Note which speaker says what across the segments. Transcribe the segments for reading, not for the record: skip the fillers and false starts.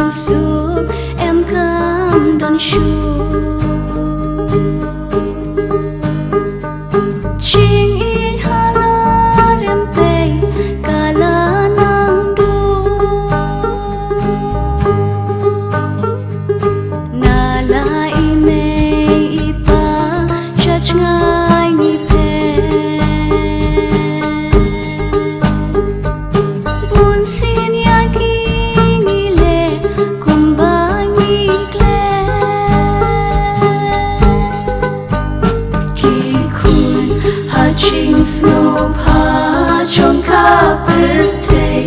Speaker 1: lòng giúp em cam đón chuông. Chinh y hala rem pe kala nang du na la ime ipa chach ngai ni pe bun sin ya ki ni le kum ba ni kle ki khun ha ching snow pa chong ka birthday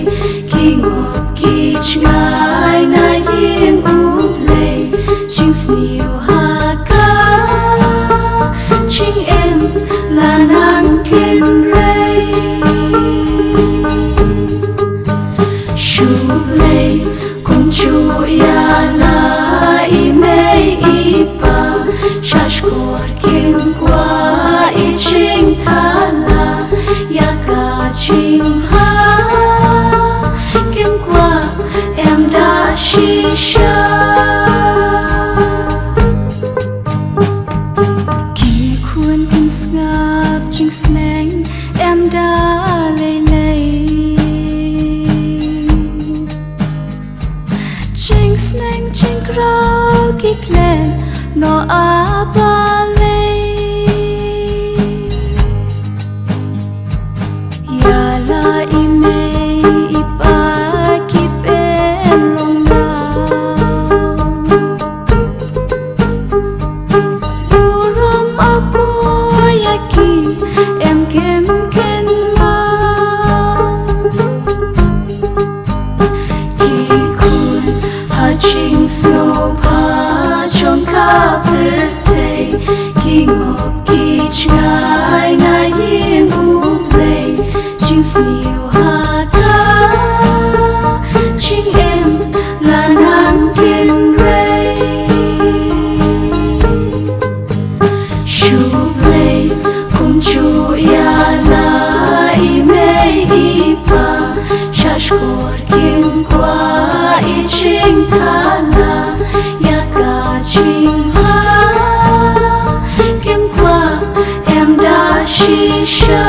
Speaker 1: ki ngop ki chngai na ying u le ching sniu ha ka ching em là nàng thiên ray shu le cùng chu ya la ime ipa shash kor kim qua i ching thala ya ka ching ha kim qua em đã shisha ki khuôn em ngap ching sneng em đã lay lay ching sneng ching grau ki klen no a ba lay ya la ime ipa ki pen long rao buram akor yaki em kem ken ma ki khun ha ching snow pa chong ka birthday ki ngop ki chngai na ying u play ching sniu ha ka ching em là nàng thiên ray shu play cùng chu ya la ime ipa shash kor kim qua i ching thala ya ka ching ha kim qua em đã shisha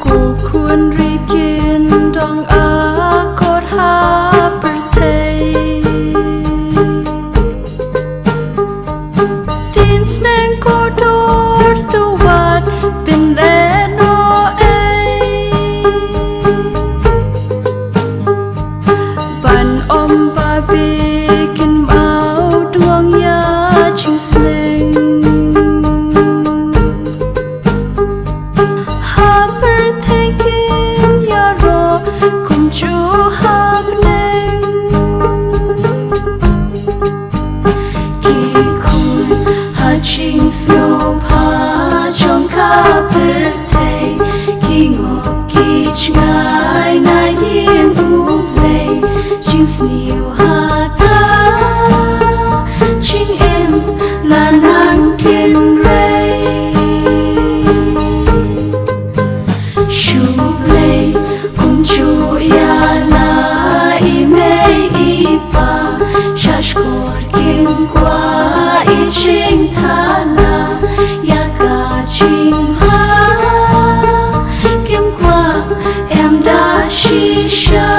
Speaker 1: cô khuôn ri kiên dong a cốt ha birthday tin sneng cô đốt tu wat bin le no ai ban om ba bi kin mau duang ya ching sneng ha birthday kin ya ro kum chu ha neng ki khun ha ching snow pa chong ka birthday ki ngop ki chngai na ying u play ching sniu ha ka ching em là nàng thiên ray shu play cùng chu ya la ime ipa shash kor kim qua i ching thala ya ka ching ha kim qua em đã shisha